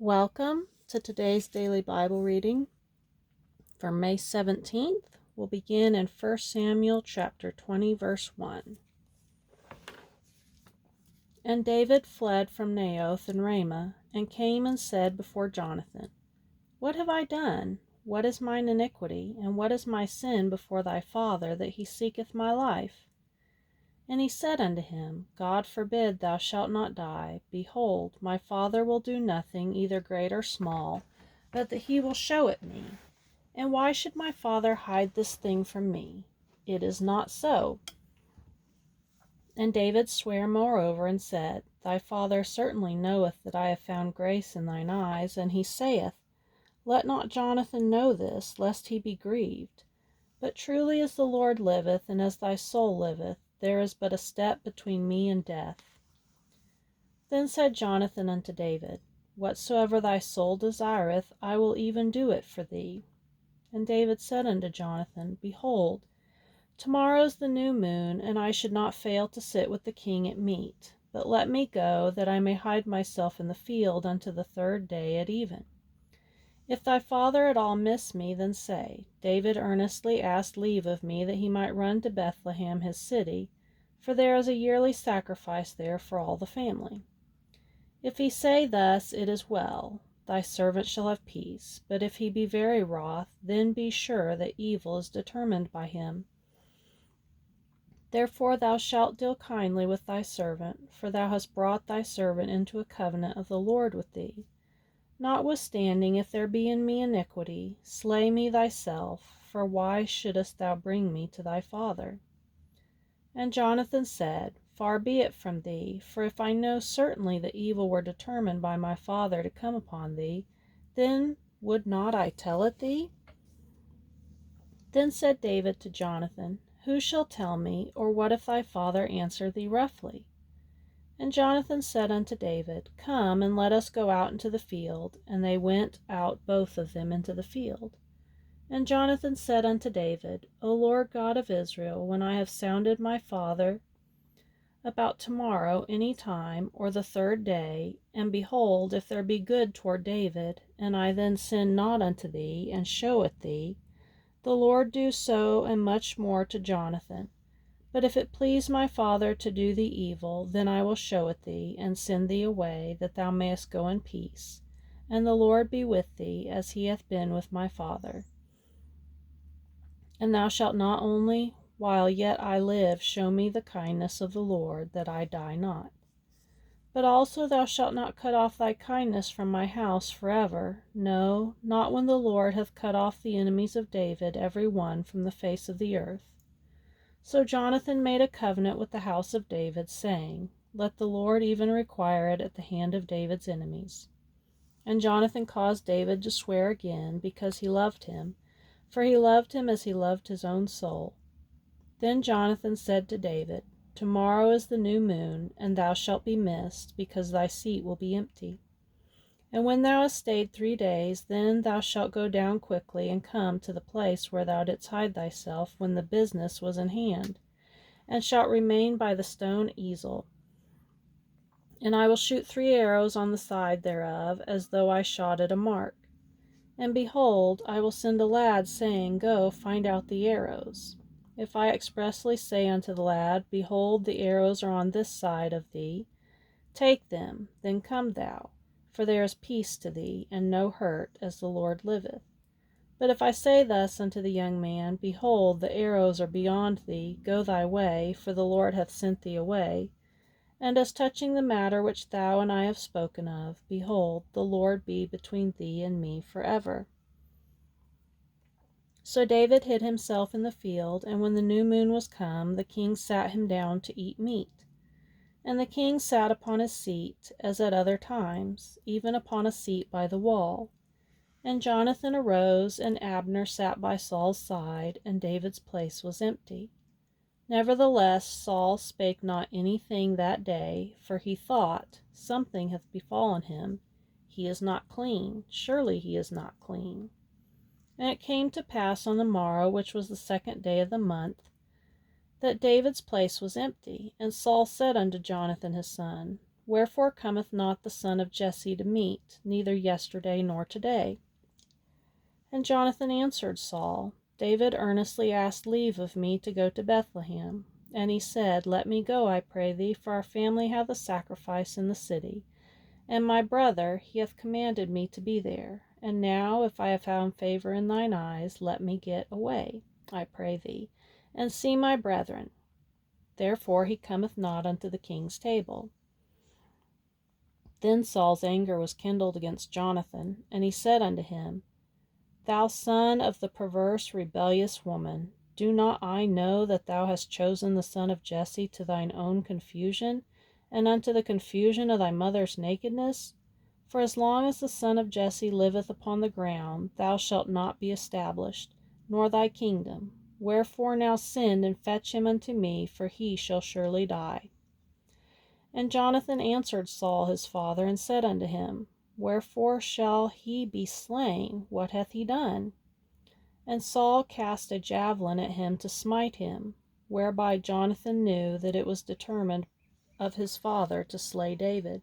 Welcome to today's daily Bible reading for May 17th. We'll begin in 1 Samuel chapter 20, verse 1. And David fled from Naioth and Ramah, and came and said before Jonathan, What have I done? What is mine iniquity, and what is my sin before thy father, that he seeketh my life? And he said unto him, God forbid thou shalt not die. Behold, my father will do nothing, either great or small, but that he will show it me. And why should my father hide this thing from me? It is not so. And David sware moreover, and said, Thy father certainly knoweth that I have found grace in thine eyes, and he saith, Let not Jonathan know this, lest he be grieved. But truly as the Lord liveth, and as thy soul liveth, there is but a step between me and death. Then said Jonathan unto David, Whatsoever thy soul desireth, I will even do it for thee. And David said unto Jonathan, Behold, tomorrow is the new moon, and I should not fail to sit with the king at meat. But let me go, that I may hide myself in the field unto the third day at even. If thy father at all miss me, then say, David earnestly asked leave of me that he might run to Bethlehem his city, for there is a yearly sacrifice there for all the family. If he say thus, it is well, thy servant shall have peace. But if he be very wroth, then be sure that evil is determined by him. Therefore thou shalt deal kindly with thy servant, for thou hast brought thy servant into a covenant of the Lord with thee. Notwithstanding, if there be in me iniquity, slay me thyself, for why shouldest thou bring me to thy father? And Jonathan said, Far be it from thee, for if I know certainly that evil were determined by my father to come upon thee, then would not I tell it thee? Then said David to Jonathan, Who shall tell me, or what if thy father answer thee roughly? And Jonathan said unto David, Come, and let us go out into the field. And they went out both of them into the field. And Jonathan said unto David, O Lord God of Israel, when I have sounded my father about tomorrow any time, or the third day, and behold, if there be good toward David, and I then sin not unto thee, and show it thee, the Lord do so and much more to Jonathan. But if it please my father to do thee evil, then I will show it thee, and send thee away, that thou mayest go in peace. And the Lord be with thee, as he hath been with my father. And thou shalt not only while yet I live show me the kindness of the Lord, that I die not. But also thou shalt not cut off thy kindness from my house forever, no, not when the Lord hath cut off the enemies of David every one from the face of the earth. So Jonathan made a covenant with the house of David, saying, Let the Lord even require it at the hand of David's enemies. And Jonathan caused David to swear again, because he loved him, for he loved him as he loved his own soul. Then Jonathan said to David, Tomorrow is the new moon, and thou shalt be missed, because thy seat will be empty. And when thou hast stayed 3 days, then thou shalt go down quickly, and come to the place where thou didst hide thyself when the business was in hand, and shalt remain by the stone easel. And I will shoot 3 arrows on the side thereof, as though I shot at a mark. And behold, I will send a lad, saying, Go, find out the arrows. If I expressly say unto the lad, Behold, the arrows are on this side of thee, take them, then come thou. For there is peace to thee, and no hurt, as the Lord liveth. But if I say thus unto the young man, Behold, the arrows are beyond thee, go thy way, for the Lord hath sent thee away. And as touching the matter which thou and I have spoken of, behold, the Lord be between thee and me forever. So David hid himself in the field, and when the new moon was come, the king sat him down to eat meat. And the king sat upon his seat, as at other times, even upon a seat by the wall. And Jonathan arose, and Abner sat by Saul's side, and David's place was empty. Nevertheless Saul spake not anything that day, for he thought, Something hath befallen him. He is not clean, surely he is not clean. And it came to pass on the morrow, which was the 2nd day of the month, that David's place was empty. And Saul said unto Jonathan his son, Wherefore cometh not the son of Jesse to meat, neither yesterday nor today? And Jonathan answered Saul, David earnestly asked leave of me to go to Bethlehem. And he said, Let me go, I pray thee, for our family hath a sacrifice in the city. And my brother, he hath commanded me to be there. And now, if I have found favor in thine eyes, let me get away, I pray thee, and see my brethren. Therefore he cometh not unto the king's table. Then Saul's anger was kindled against Jonathan, and he said unto him, Thou son of the perverse, rebellious woman, do not I know that thou hast chosen the son of Jesse to thine own confusion, and unto the confusion of thy mother's nakedness? For as long as the son of Jesse liveth upon the ground, thou shalt not be established, nor thy kingdom. Wherefore now send and fetch him unto me, for he shall surely die. And Jonathan answered Saul his father, and said unto him, Wherefore shall he be slain? What hath he done? And Saul cast a javelin at him to smite him, whereby Jonathan knew that it was determined of his father to slay David.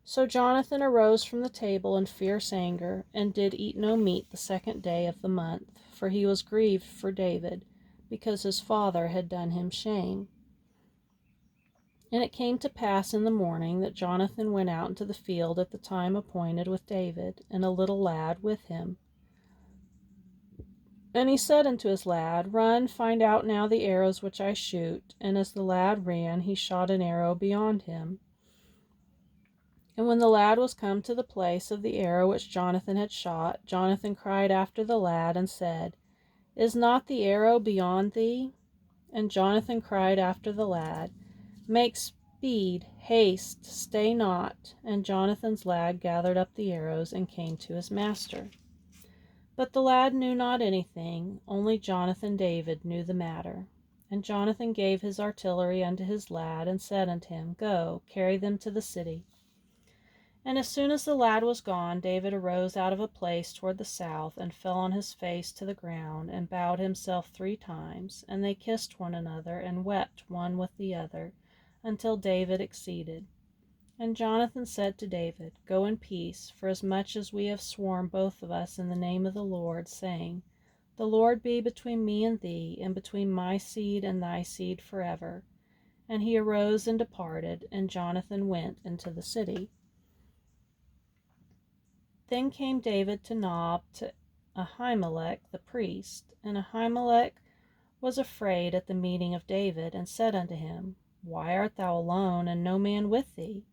So Jonathan arose from the table in fierce anger, and did eat no meat the 2nd day of the month, for he was grieved for David, because his father had done him shame. And it came to pass in the morning that Jonathan went out into the field at the time appointed with David, and a little lad with him. And he said unto his lad, Run, find out now the arrows which I shoot. And as the lad ran, he shot an arrow beyond him. And when the lad was come to the place of the arrow which Jonathan had shot, Jonathan cried after the lad, and said, Is not the arrow beyond thee? And Jonathan cried after the lad, Make speed, haste, stay not. And Jonathan's lad gathered up the arrows, and came to his master. But the lad knew not anything, only Jonathan David knew the matter. And Jonathan gave his artillery unto his lad, and said unto him, Go, carry them to the city. And as soon as the lad was gone, David arose out of a place toward the south, and fell on his face to the ground, and bowed himself 3 times. And they kissed one another, and wept one with the other, until David exceeded. And Jonathan said to David, Go in peace, for as much as we have sworn both of us in the name of the Lord, saying, The Lord be between me and thee, and between my seed and thy seed forever. And he arose and departed, and Jonathan went into the city. Then came David to Nob to Ahimelech the priest, and Ahimelech was afraid at the meeting of David, and said unto him, Why art thou alone, and no man with thee?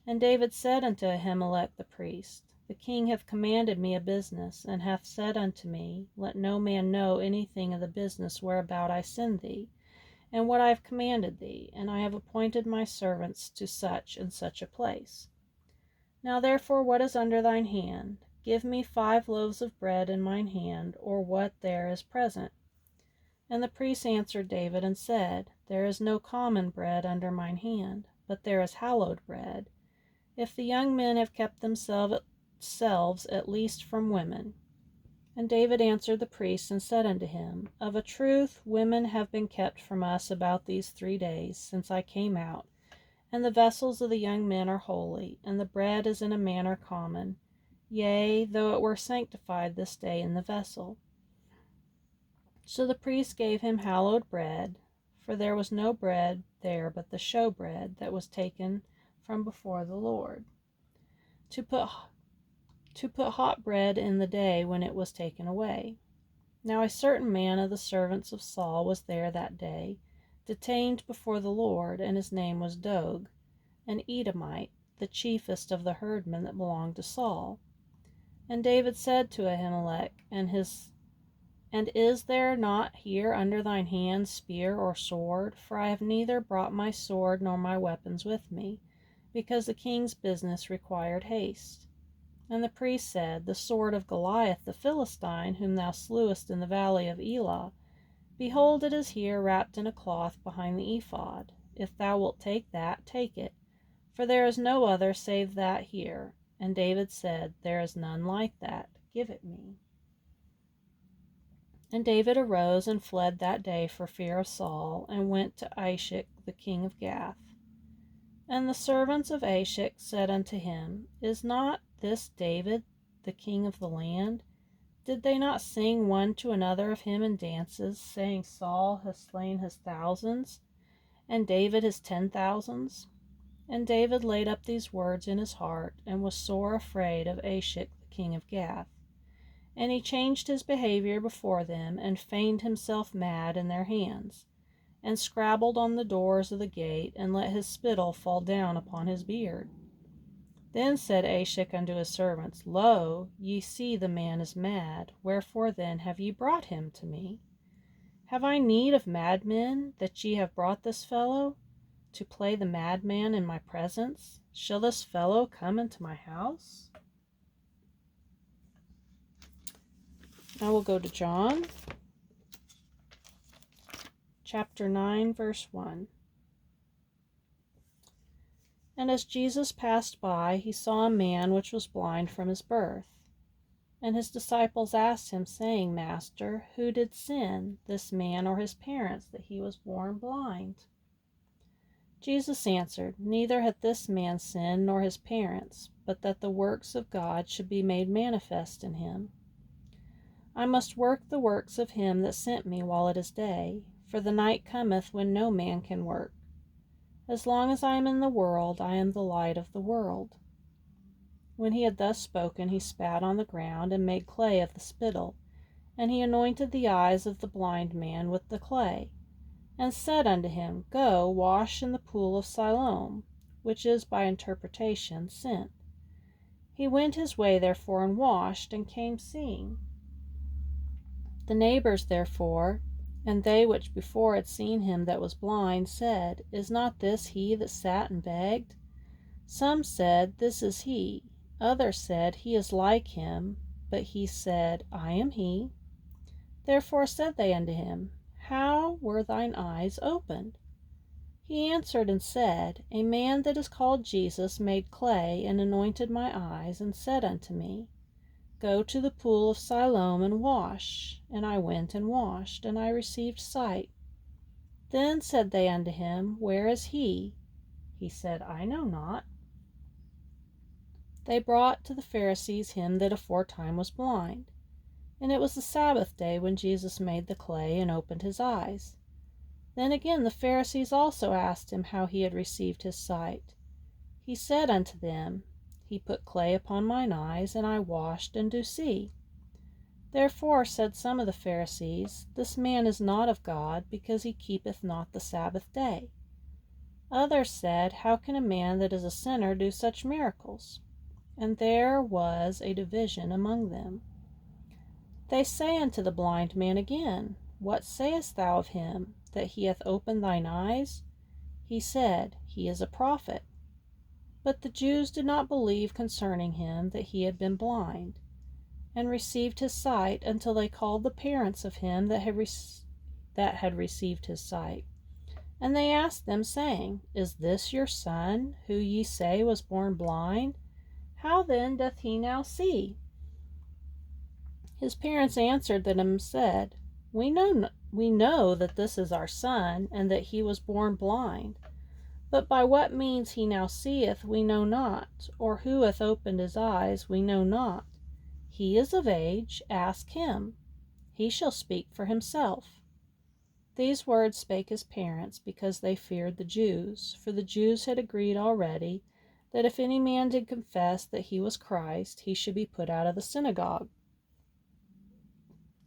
And David said unto Ahimelech the priest, The king hath commanded me a business, and hath said unto me, Let no man know anything of the business whereabout I send thee, and what I have commanded thee, and I have appointed my servants to such and such a place. Now therefore what is under thine hand? Give me 5 loaves of bread in mine hand, or what there is present. And the priest answered David and said, There is no common bread under mine hand, but there is hallowed bread, if the young men have kept themselves at least from women. And David answered the priest and said unto him, Of a truth women have been kept from us about these 3 days, since I came out, and the vessels of the young men are holy, and the bread is in a manner common, yea, though it were sanctified this day in the vessel. So the priest gave him hallowed bread, for there was no bread there but the showbread that was taken from before the Lord, to put hot bread in the day when it was taken away. Now a certain man of the servants of Saul was there that day, detained before the Lord, and his name was Doeg, an Edomite, the chiefest of the herdmen that belonged to Saul. And David said to Ahimelech, And is there not here under thine hand spear or sword? For I have neither brought my sword nor my weapons with me, because the king's business required haste. And the priest said, The sword of Goliath the Philistine, whom thou slewest in the valley of Elah, behold, it is here wrapped in a cloth behind the ephod. If thou wilt take that, take it, for there is no other save that here. And David said, There is none like that. Give it me. And David arose and fled that day for fear of Saul, and went to Achish the king of Gath. And the servants of Ashik said unto him, Is not this David, the king of the land? Did they not sing one to another of him in dances, saying, Saul has slain his thousands, and David his 10,000s? And David laid up these words in his heart, and was sore afraid of Ashik the king of Gath. And he changed his behavior before them, and feigned himself mad in their hands, and scrabbled on the doors of the gate, and let his spittle fall down upon his beard. Then said Ashik unto his servants, Lo, ye see the man is mad, wherefore then have ye brought him to me? Have I need of madmen, that ye have brought this fellow, to play the madman in my presence? Shall this fellow come into my house? Now we'll go to John, chapter 9, verse 1. And as Jesus passed by, he saw a man which was blind from his birth. And his disciples asked him, saying, Master, who did sin, this man or his parents, that he was born blind? Jesus answered, Neither hath this man sinned nor his parents, but that the works of God should be made manifest in him. I must work the works of him that sent me while it is day, for the night cometh when no man can work. As long as I am in the world, I am the light of the world. When he had thus spoken, he spat on the ground, and made clay of the spittle, and he anointed the eyes of the blind man with the clay, and said unto him, Go, wash in the pool of Siloam, which is by interpretation, sent. He went his way therefore, and washed, and came seeing. The neighbors therefore, and they which before had seen him that was blind, said, Is not this he that sat and begged? Some said, This is he. Others said, He is like him. But he said, I am he. Therefore said they unto him, How were thine eyes opened? He answered and said, A man that is called Jesus made clay, and anointed my eyes, and said unto me, Go to the pool of Siloam and wash. And I went and washed, and I received sight. Then said they unto him, Where is he? He said, I know not. They brought to the Pharisees him that aforetime was blind. And it was the Sabbath day when Jesus made the clay and opened his eyes. Then again the Pharisees also asked him how he had received his sight. He said unto them, He put clay upon mine eyes, and I washed, and do see. Therefore said some of the Pharisees, This man is not of God, because he keepeth not the Sabbath day. Others said, How can a man that is a sinner do such miracles? And there was a division among them. They say unto the blind man again, What sayest thou of him, that he hath opened thine eyes? He said, He is a prophet. But the Jews did not believe concerning him that he had been blind, and received his sight, until they called the parents of him that had received his sight. And they asked them, saying, Is this your son, who ye say was born blind? How then doth he now see? His parents answered them and said, We know that this is our son, and that he was born blind. But by what means he now seeth, we know not, or who hath opened his eyes, we know not. He is of age, ask him. He shall speak for himself. These words spake his parents, because they feared the Jews. For the Jews had agreed already, that if any man did confess that he was Christ, he should be put out of the synagogue.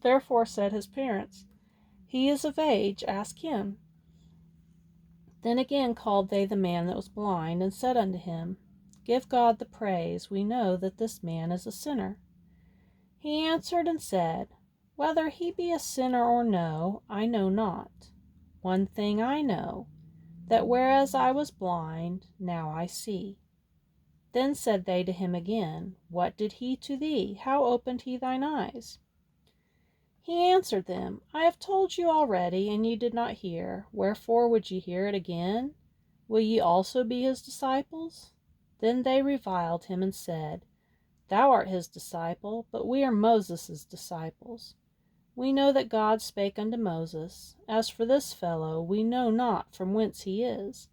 Therefore said his parents, He is of age, ask him. Then again called they the man that was blind, and said unto him, Give God the praise, we know that this man is a sinner. He answered and said, Whether he be a sinner or no, I know not. One thing I know, that whereas I was blind, now I see. Then said they to him again, What did he to thee? How opened he thine eyes? He answered them, I have told you already, and ye did not hear. Wherefore would ye hear it again? Will ye also be his disciples? Then they reviled him, and said, Thou art his disciple, but we are Moses' disciples. We know that God spake unto Moses. As for this fellow, we know not from whence he is.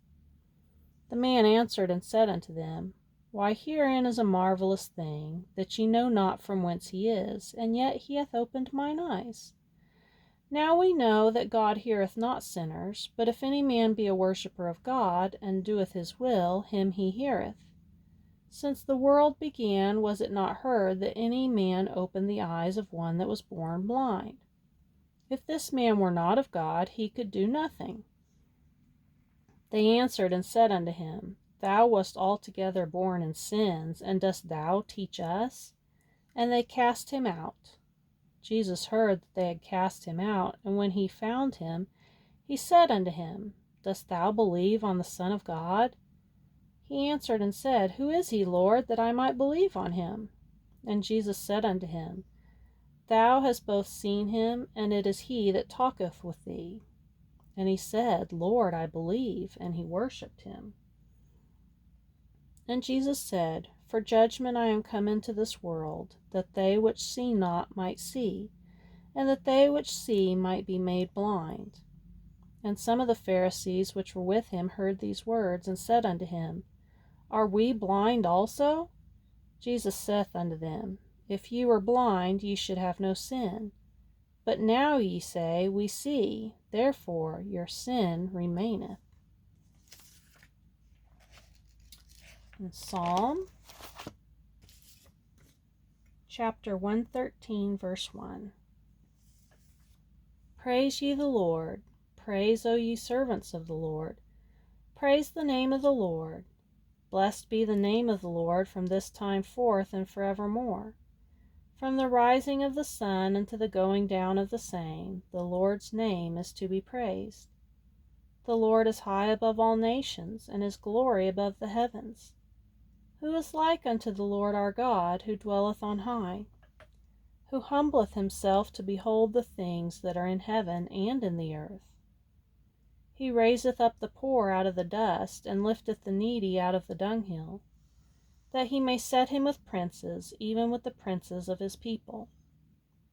The man answered and said unto them, Why, herein is a marvelous thing, that ye know not from whence he is, and yet he hath opened mine eyes. Now we know that God heareth not sinners, but if any man be a worshipper of God, and doeth his will, him he heareth. Since the world began, was it not heard that any man opened the eyes of one that was born blind? If this man were not of God, he could do nothing. They answered and said unto him, Thou wast altogether born in sins, and dost thou teach us? And they cast him out. Jesus heard that they had cast him out, and when he found him, he said unto him, Dost thou believe on the Son of God? He answered and said, Who is he, Lord, that I might believe on him? And Jesus said unto him, Thou hast both seen him, and it is he that talketh with thee. And he said, Lord, I believe, and he worshipped him. And Jesus said, For judgment I am come into this world, that they which see not might see, and that they which see might be made blind. And some of the Pharisees which were with him heard these words, and said unto him, Are we blind also? Jesus saith unto them, If ye were blind, ye should have no sin. But now ye say, We see, therefore your sin remaineth. In Psalm chapter 113, verse 1. Praise ye the Lord. Praise, O ye servants of the Lord. Praise the name of the Lord. Blessed be the name of the Lord from this time forth and forevermore. From the rising of the sun unto the going down of the same, the Lord's name is to be praised. The Lord is high above all nations, and his glory above the heavens. Who is like unto the Lord our God, who dwelleth on high, who humbleth himself to behold the things that are in heaven and in the earth? He raiseth up the poor out of the dust, and lifteth the needy out of the dunghill, that he may set him with princes, even with the princes of his people.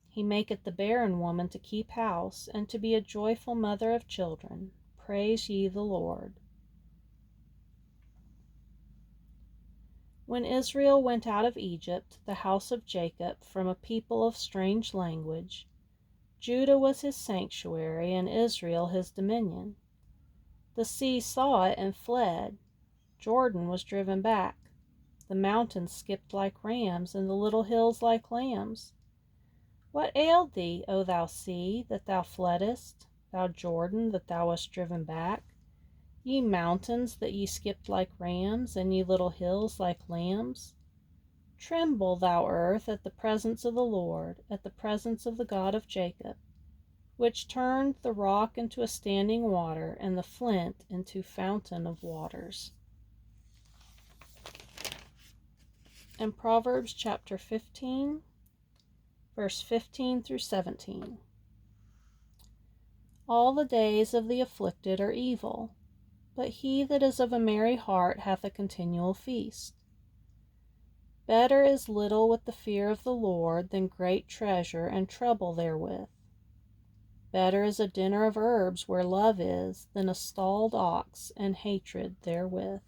He maketh the barren woman to keep house, and to be a joyful mother of children. Praise ye the Lord. When Israel went out of Egypt, the house of Jacob, from a people of strange language, Judah was his sanctuary, and Israel his dominion. The sea saw it and fled. Jordan was driven back. The mountains skipped like rams, and the little hills like lambs. What ailed thee, O thou sea, that thou fleddest, thou Jordan, that thou wast driven back? Ye mountains, that ye skipped like rams, and ye little hills like lambs? Tremble, thou earth, at the presence of the Lord, at the presence of the God of Jacob, which turned the rock into a standing water, and the flint into fountain of waters. In Proverbs chapter 15, verse 15 through 17. All the days of the afflicted are evil, but he that is of a merry heart hath a continual feast. Better is little with the fear of the Lord than great treasure and trouble therewith. Better is a dinner of herbs where love is, than a stalled ox and hatred therewith.